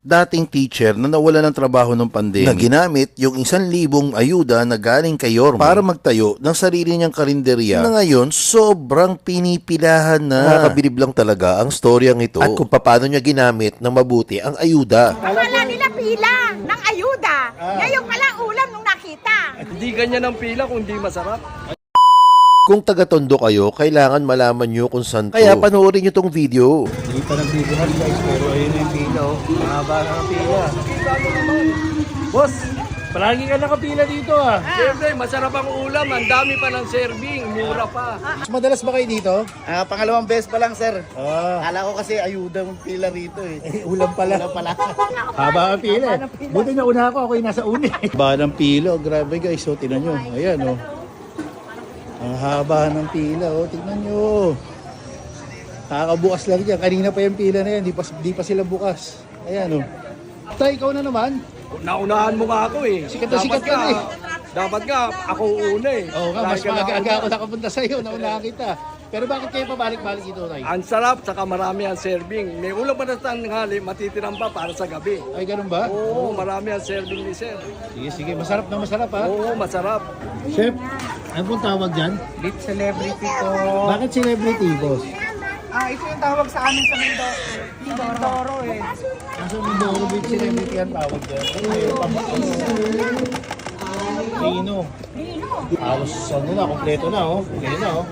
dating teacher na nawala ng trabaho ng pandemic na ginamit yung 1,000 ayuda na galing kay Yorme para magtayo ng sarili niyang karinderya na ngayon sobrang pinipilahan na. Nakakabilib lang talaga ang storyang ito at kung paano niya ginamit ng mabuti ang ayuda. Akala nila pila ng ayuda. Ngayon pala ulam nung nakita. Hindi ganyan ang pila kung hindi masarap. Kung taga-Tondo kayo, kailangan malaman nyo kung saan to. Kaya panoorin nyo tong video. Hindi pa nagbibuhat guys, pero ayun yung pila oh. Mahaba na ang pila. Boss, Palagi ka nakapila dito ah. siyempre masarap ang ulam, ang dami pa ng serving, mura pa. Madalas ba kayo dito? Pangalawang beses pa lang, sir. Ah, Kala ko kasi ayuda mong pila rito eh. ulam pala. Wala pala. Haba ang pila. Buti na una ako yung nasa uni. Haba ng pila, oh. Grabe guys, so tingnan nyo. Ayan oh. Ang haba ng pila, oh. Tingnan nyo. Kakabukas lang dyan. Kanina pa yung pila na yan, di pa sila bukas. Ayan oh. Tay, ikaw na naman. Naunahan mo nga ako eh. Sikat na sikat ka na eh. Dapat nga, ako una eh. Oo nga, mas Dahil ka maaga-aga ako nauna. nakapunta sa'yo. Naunahan kita. Pero bakit kayo pabalik-balik dito, Tay? Ang sarap, saka marami ang serving. May ulam pa na tanghali, matitiran pa para sa gabi. Ay, ganun ba? Oo, marami ang serving ni sir. Sige, sige. Masarap na masarap ha. Oo, masarap. Chef, ano pong tawag dyan? Beef celebrity ko. Bakit celebrity, boss? Ito yung tawag sa amin sa Mindoro eh. Kaso Mindoro beef celebrity ang tawag dyan. Ayun, Pino. Halos ano na, kompleto na oh. Okay na oh.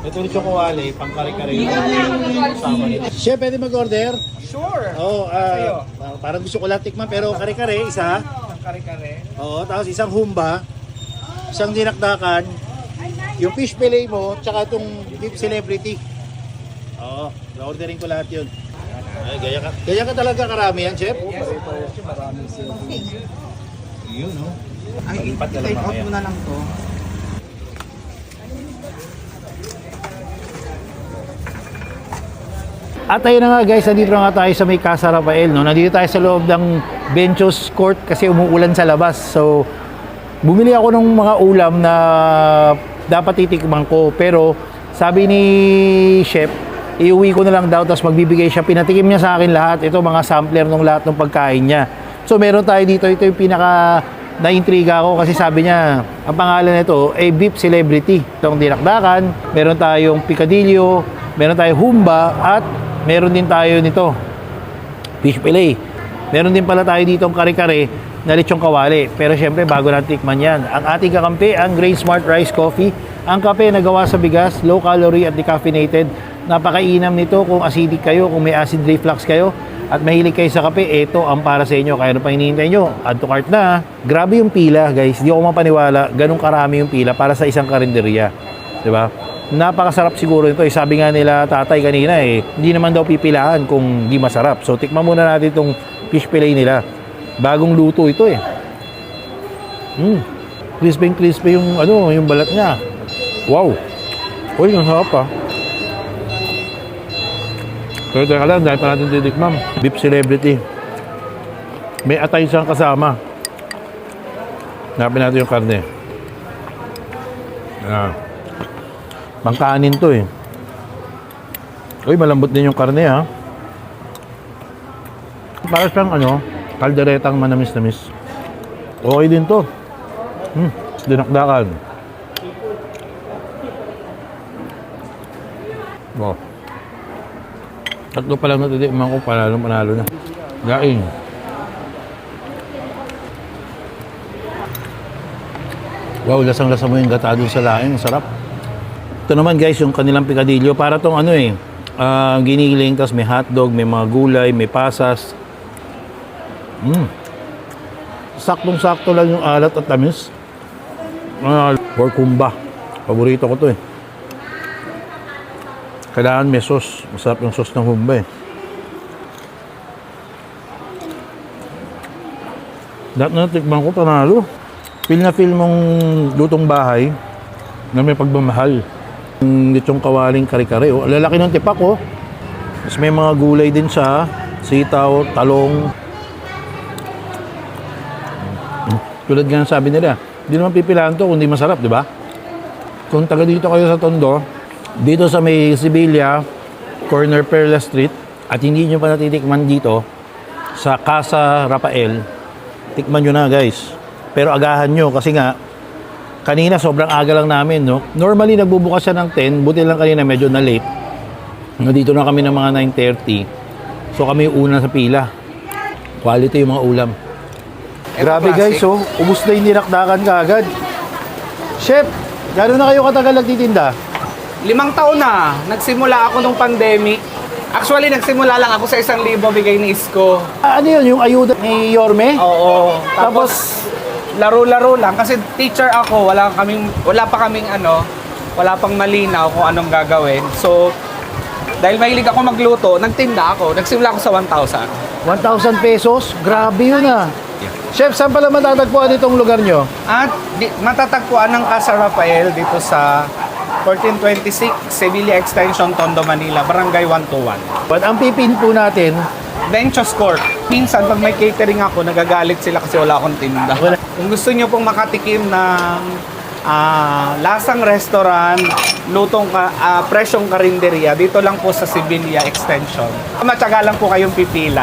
Ito yung chocolate, pang kare-kare. Chef, pwede mag-order? Sure. Oo, parang gusto ko lang tikman pero kare-kare, isa. Kare-kare. Oo, tapos isang humba, isang dinakdakan, yung fish fillet mo, tsaka itong beef celebrity. Oo, na-ordering ko lahat yun. Ay, gaya ka talaga karami yan, chef? Maraming serving. Yun, no? Ay, Palipat ka lang take out mamaya. mo na lang to. At ayun na nga guys, nandito na nga tayo sa may Casa Rafael, no? Nandito tayo sa loob ng Benchos Court kasi umuulan sa labas. So, bumili ako ng mga ulam na dapat titikman ko. Pero, sabi ni chef, iuwi ko na lang daw, tapos magbibigay siya. Pinatikim niya sa akin lahat. Ito, mga sampler ng lahat ng pagkain niya. So, meron tayo dito. Ito yung pinaka na-intriga ako kasi sabi niya, ang pangalan nito ay Beef Celebrity. Itong dinakdakan, meron tayong picadillo, meron tayong humba, at meron din tayo nito, fish fillet. Meron din pala tayo dito ang kare-kare na lechong kawali. Pero syempre, bago natin tikman yan, ang ating kakampi, ang Grain Smart Rice Coffee. Ang kape na gawa sa bigas, low calorie at decaffeinated. Napakainam nito kung acidic kayo, kung may acid reflux kayo, at mahilig kayo sa kape, ito ang para sa inyo. Kaya ano pa hinihintay nyo? Add to cart na. Grabe yung pila, guys. Di ako mapaniwala, ganun karami yung pila para sa isang karinderya. Diba? Napakasarap siguro ito. Sabi nga nila tatay kanina hindi naman daw pipilahan kung di masarap. So tikman muna natin itong fish fillet nila. Bagong luto ito Crispy yung yung balat niya. Wow. Uy, ang sarap ah. Pero teka lang, dahil pa natin titikman. Beef Celebrity. May atay siyang kasama. Hanapin natin yung karne. Pangkanin to Uy, malambot din yung karne ha. Para siyang kalderetang manamis-namis. Okay din to. Dinakdakan. Wow. Tatlo pa lang natitikman ko, panalo na. Gaing. Wow, lasang-lasa mo yung gata dun sa laing. Sarap. Ito naman guys, yung kanilang picadillo. Para tong giniling, tapos may hotdog, may mga gulay, may pasas. Saktong-sakto lang yung alat at tamis. Pork humba. Paborito ko to Kailangan may sauce. Masarap yung sauce ng humba Lahat na tikman ko, panalo. Feel na feel mong lutong bahay na may pagmamahal. Yung lechong kawaling kare-kare. Lalaki ng tipak Tapos may mga gulay din siya. Sitaw, talong. Tulad nga sabi nila, hindi naman pipilahan to kung di masarap, di ba? Kung taga dito kayo sa Tondo, dito sa may Sibilia, corner Perla Street, at hindi nyo pa natitikman dito, sa Casa Rafael. Tikman nyo na guys. Pero agahan nyo kasi nga, kanina sobrang aga lang namin, no? Normally nagbubukas siya ng 10, buti lang kanina medyo na late. Nandito na kami ng mga 9:30. So kami yung una sa pila. Quality yung mga ulam. Grabe guys, oh. Ubus na yung dinakdakan kaagad. Chef, gano'n na kayo katagal nagtitinda? 5 taon na. Nagsimula ako nung pandemic. Actually, nagsimula lang ako sa 1,000 bigay ni Isko. Ano yun, yung ayuda ni Yorme? Oo. Tapos, laro-laro lang. Kasi teacher ako, wala pang malinaw kung anong gagawin. So, dahil mahilig ako magluto, nagtinda ako. Nagsimula ako sa 1,000. 1,000 pesos? Grabe yun ah. Chef, saan pala matatagpuan itong lugar nyo? At matatagpuan ng Casa Rafael dito sa 1426 Sevilla Extension, Tondo, Manila, Barangay 121. But ang pipin po natin, Benchos Court. Minsan pag may catering ako, nagagalit sila kasi wala akong tinda. Kung gusto niyo pong makatikim ng lasang restaurant, presyong karinderya, dito lang po sa Sevilla Extension. Matyaga lang po kayong pipila.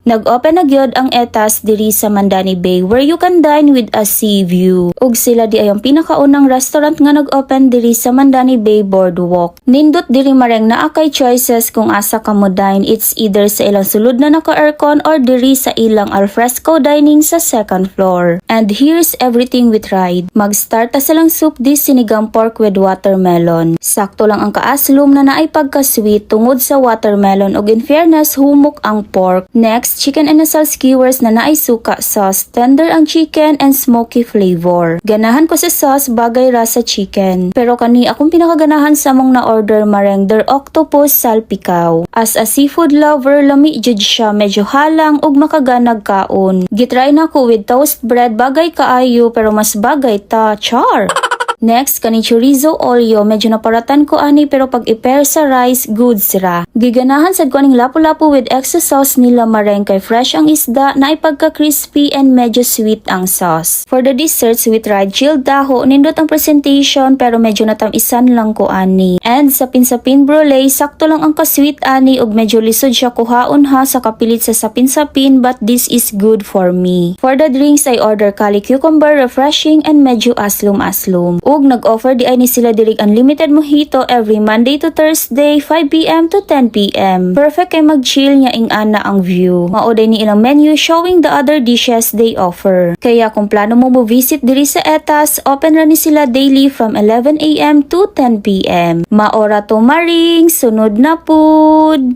Nag-open na gyud ang etas diri sa Mandani Bay where you can dine with a sea view. Ug sila di ay ang pinakaunang restaurant nga nag-open diri sa Mandani Bay Boardwalk. Nindot diri mareng naa kay choices kung asa ka mo dine. It's either sa ilang sulod na naka-aircon or diri sa ilang alfresco dining sa second floor. And here's everything we tried. Mag-start ta silang soup di sinigang pork with watermelon. Sakto lang ang kaaslum na naay pagka-sweet tungod sa watermelon ug in fairness humok ang pork. Next, chicken and asal skewers na naay suka sauce, tender ang chicken and smoky flavor. Ganahan ko sa sauce bagay ra sa chicken. Pero kani akong pinakaganahan sa mong na-order mareng their octopus salpikaw. As a seafood lover, lami jud siya medyo halang ug makaganag kaon. Gitry na ko with toast bread bagay kaayo pero mas bagay ta, char! Next, kani chorizo olio, medyo naparatan ko ani pero pag i-pair sa rice, goods ra. Giganahan sad ko aning lapu-lapu with extra sauce nila mareng kay fresh ang isda na ipagka-crispy and medyo sweet ang sauce. For the desserts, we tried chilled daho, nindot ang presentation pero medyo natamisan lang ko ani. And sapin-sapin brulee, sakto lang ang ka-sweet ani ug medyo lisod siya kuhaon ha sa kapilit sa sapin-sapin but this is good for me. For the drinks, I order kali cucumber, refreshing and medyo aslum-aslum. Ug nag-offer di ay ni sila dirig unlimited mojito every Monday to Thursday 5 PM to 10 PM. Perfect kay mag-chill nya ing ana ang view. Maoday ni ilang menu showing the other dishes they offer. Kaya kung plano mo visit diri sa etas, open ra ni sila daily from 11 AM to 10 PM. Maora to maring, sunod na pud.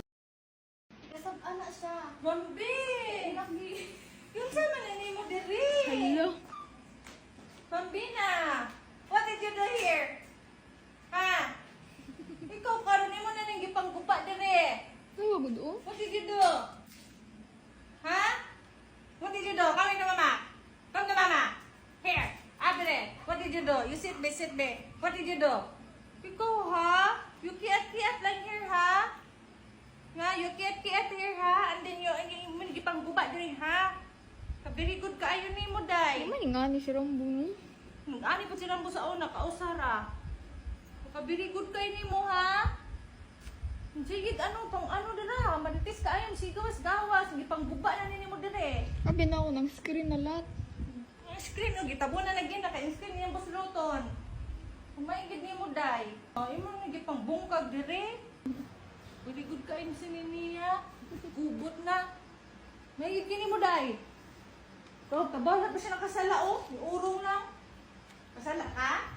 Bambina, what did you do here? Ha? Ikaw karon mo na nang gipanggupa dire. What did you do? Ha? What did you do? Come to mama. Come to mama. Here. Adre. What did you do? You sit be. What did you do? Ikaw ha? You kiat lang here ha? Nga, you kiat here ha? And then you gipanggupa dire ha? Very good ka ayon ni mo day. Ano nga ni si Rambo no? Ani po si Rambo sa una, kausara. Very good ka ni mo ha? Sige, pang dira, maditis ka ayon, gawas, sige pang guba na ni mo dire. Abi na ako ng screen na lahat. Ang screen, gitabo na lagi na kay screen niyang boss Luton. Kumaingid ni mo day. Imo nagi pang bungkag dire. Very good ka ayon si niya. Gubot na. May kini mo day. Kabaw na pa siya nakasala oh. Urong lang. Kasala ka?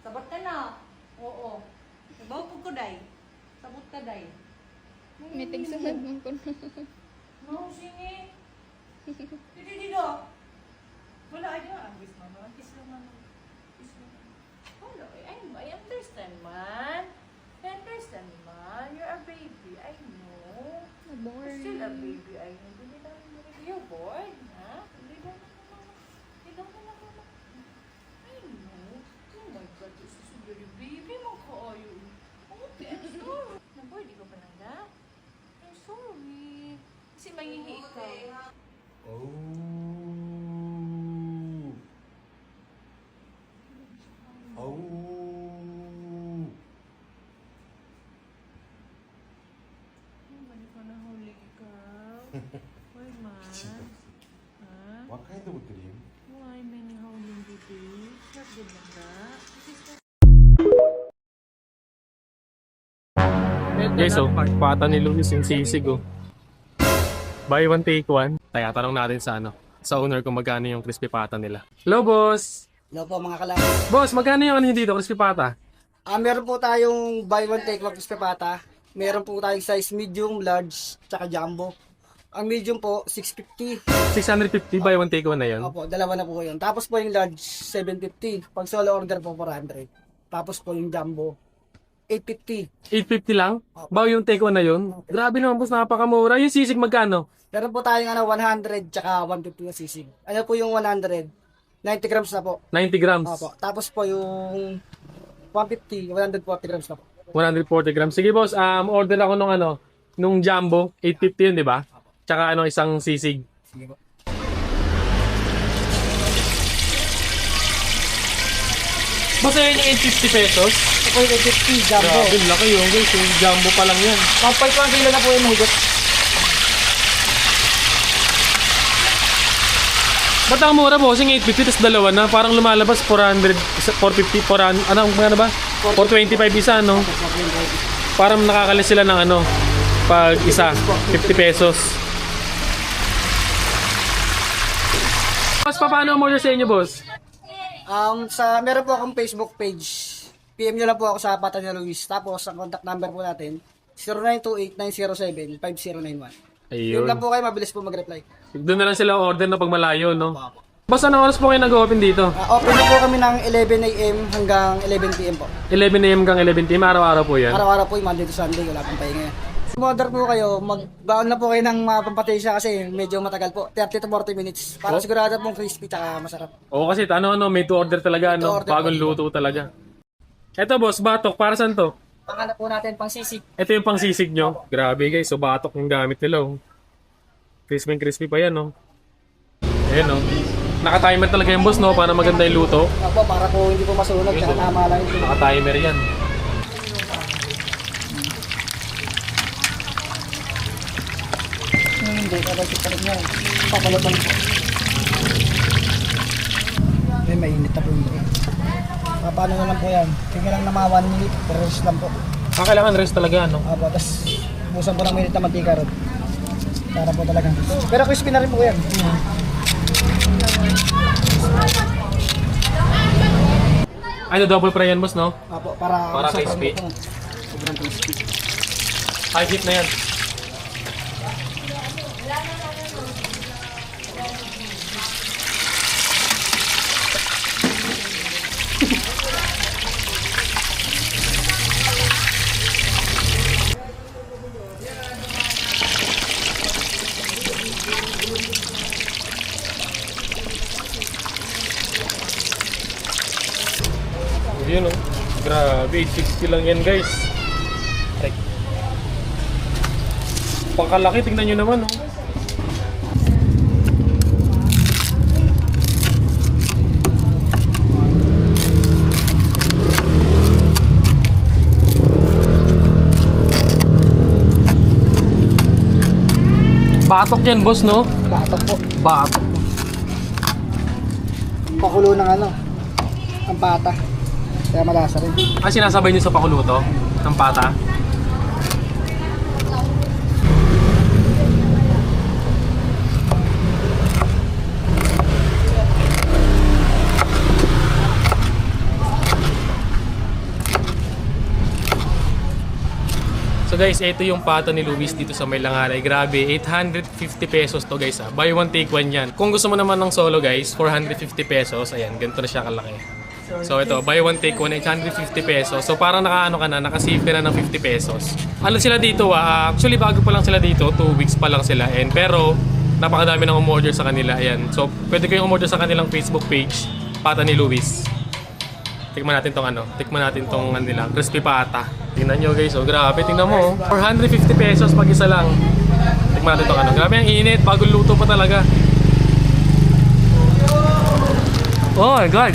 Sabot ka na. Oo. Kabaw po ko day. Sabot ka day. May tigsunod man ko na. No, sige. Dito. Wala, ay doon. Kiss naman. Kiss naman. Wala, I understand man. I understand man. You're a baby. I know. You're still a baby. I know. You're born, ha? Hindi ba naman? I know. Oh my God, this is a very baby. Magkaayo. Okay, I'm sorry. Naboy, di ko pa nanda? I'm sorry. Kasi mahihi ikaw. Why, man? Huh? What kind of dream? Why many howling baby? Not good like that. This is Guys, so, pata ni Luis yung sisig, oh. Buy one, take one. Kaya tanong natin sa sa owner kung magkano yung crispy pata nila. Hello, boss! Hello po mga kalabas. Boss, magkano yung dito, crispy pata? Meron po tayong buy one take one crispy pata. Meron po tayong size medium, large, tsaka jumbo. Ang medium po 650. 650, buy one, take one na yun. Opo, dalawa na po 'yon. Tapos po yung large 750. Pag solo order po 400. Tapos po yung jumbo 850. 850 lang? Baw yung take one na yun? Grabe naman, boss, napakamura. Yung sisig magkano? Meron po tayong 100 tsaka 150 na sisig. Ano po yung 100? 90 grams na po. 90 grams. Opo. Tapos po yung 150, 140 grams na po. 140 grams. Sige, boss, order ako nung jumbo, 850 yun, di ba? Tsaka isang sisig. Sige po. Boss, ayun yung 850 pesos? Ito po yung 850 jumbo. Grabe, laki yun, guys. Yung jumbo pa lang yan. 1.1 kilo na po yung hugot. Ba't ang mura, bossing? 850, tapos dalawa na. Parang lumalabas 400, 450, 400, ano ba? 425 isa, no? Parang nakakalis sila ng pag isa, 50 pesos. Boss, paano mo order sa inyo, boss? Meron po akong Facebook page. PM nyo lang po ako sa Pata ni Luis. Tapos, ang contact number po natin, 0928-907-5091. Yun Ayun. lang po kayo, mabilis po mag-reply. Doon na lang sila order na pag malayo, no? Boss, anong oras po kayo nag-open dito? Open na po kami ng 11 a.m. hanggang 11 p.m. po. 11 a.m. hanggang 11 p.m. Araw-araw po yan. Araw-araw po yung Monday to Sunday, wala pang pahinga yan. Order po kayo, magbaon na po kayo ng mga pampatisya kasi medyo matagal po. 30 to 40 minutes. Para sigurado pong crispy tsaka masarap. Oo, kasi may to order talaga, May to order bagong po. luto talaga. Eto, boss, batok. Para saan to? Pangalap po natin pang sisig. Ito yung pang sisig nyo. Grabe, guys. So, batok yung gamit nila, oh. Crispy pa yan, no? Ayan, no? Naka-timer talaga yung boss, no? Para maganda yung luto. Opo, para po hindi po masunog, tsaka tama lang yung Naka-timer yan. hindi, kapag pa rin yan. Papalatan po. Mainit na po yung break. Paano na lang po yan? Tingnan lang na mga 1 minute, pero rest lang po. Kailangan rest talaga, no? Opo, tapos busan po ng minute na mantika ron. Para po talagang crispy. Pero crispy na rin po yan. Ay, double fry yan, boss, no? Opo, para sobrang crispy. luto. Sobrang crispy. High heat na yan. Yun, oh. Grabe, 860 lang yan, guys. Like, pangkalaki, tingnan nyo naman, oh. Batok yan, boss, no? Batok po. Batok. Pakulo ng ang pata. Kaya malasa rin. Ah, sinasabay niyo sa pakuluto ng pata? So guys, ito yung pata ni Luis dito sa May Langalay. Grabe, 850 pesos to guys, ah. Buy one, take one yan. Kung gusto mo naman ng solo guys, 450 pesos. Ayan, ganito na siya kalaki. So ito, buy one, take one, 850 pesos. So parang nakasave ka na ng 50 pesos. Ano sila dito, actually bago pa lang sila dito, 2 weeks pa lang sila. Pero napakadami nang umorder sa kanila. Ayan. So pwede kayong umorder sa kanilang Facebook page, Pata ni Luis. Tikman natin tong nilang crispy pata. Tingnan nyo guys, oh grabe, tingnan mo, 450 pesos pag isa lang. Tikman natin tong grabe ang init, bagong luto pa talaga. Oh my god.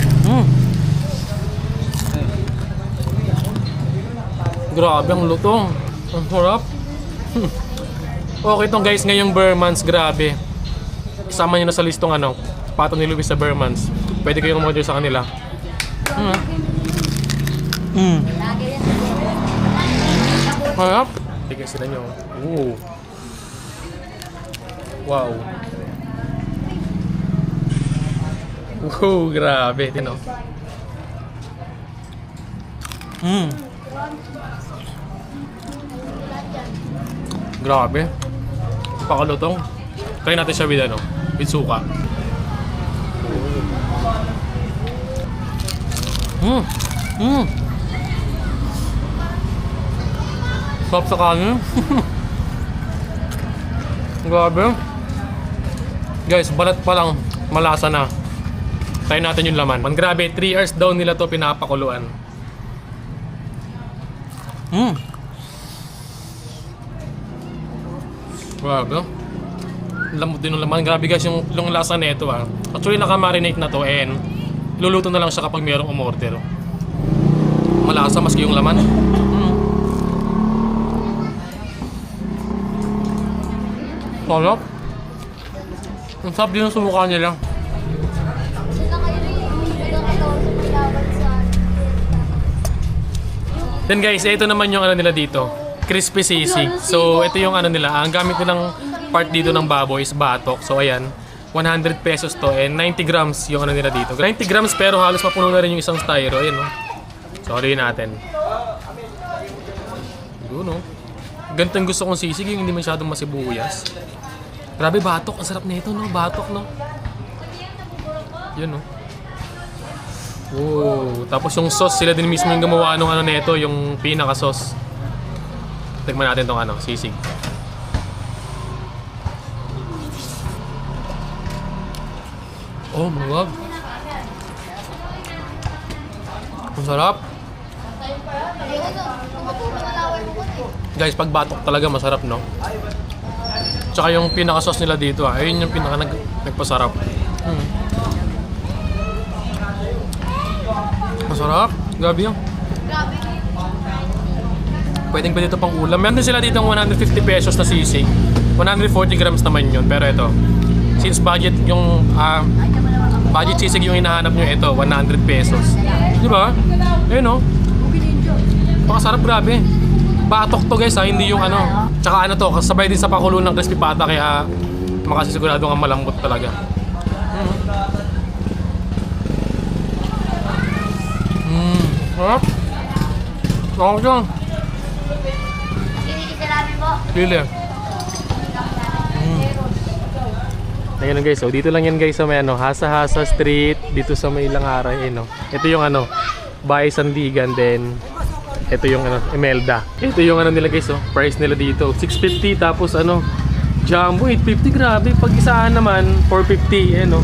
Grabe ang luto. Ang sarap. Okay tong guys, ngayong Burmans, grabe. Isama nyo na sa listong ano, pata ni Luis sa Burmans. Pwede kayong umorder sa kanila. Harap. Tignan sila nyo. Ooh. Wow. Wow, grabe. Tino. Grabe. Pakalutong. Try natin siya with ano, with suka. Sarap sa kanin. Grabe. Guys, balat pa lang, malasa na. Try natin yung laman. Man, grabe, 3 hours daw nila to pinapakuluan. Grabe. Lamot din ng laman. Grabe guys, yung lasa nito ah. Actually, naka-marinate na to and luluto na lang siya kapag mayroong umorder. Malasa maski yung laman. Sarap. Ang sarap din ng sumuka nila. Then guys, ito naman yung ano nila dito. Crispy sisig. So, ito yung ano nila. Ang gamit nilang part dito ng baboy is batok. So, ayan. 100 pesos to and 90 grams yung ano nila dito. 90 grams pero halos mapuno na rin yung isang styro. Ayan, no? Sorry natin. Doon, no? Ganito yung gusto kong sisig. Yung hindi masyadong masibuyas. Grabe, batok. Ang sarap nito, no? Batok, no? Yun, no? Oh, tapos yung sauce, sila din mismo yung gumawa ng ano nito, yung pinaka-sauce. Tignan natin tong ano, sisig. Oh my God. Ang sarap. Guys, pag batok talaga masarap, no? Tsaka yung pinaka-sauce nila dito, ayun yung nagpasarap. Masarap. Grabe yun. Pwedeng dito pang ulam. Meron din sila dito ng 150 pesos na sisig. 140 grams naman yun. Pero ito, since budget yung budget sisig yung hinahanap nyo, ito 100 pesos. Di ba? Ayun, no? Pakasarap, grabe. Batok to guys, hindi yung ano. Tsaka ano to, kasabay din sa pakulo ng crispy pata, kaya makasisigurado nga malambot talaga. Sarap. Sarap dyan. Pili. Ayun guys, so dito lang yan guys sa may ano, Hasa-Hasa Street, dito sa may Langaray, no. Ito yung ano, Bahay Sandigan, then ito yung ano, Imelda. Ito yung ano nila guys, oh, price nila dito, 650, tapos ano, Jumbo 850, grabe. Pag isaan naman 450, eh no.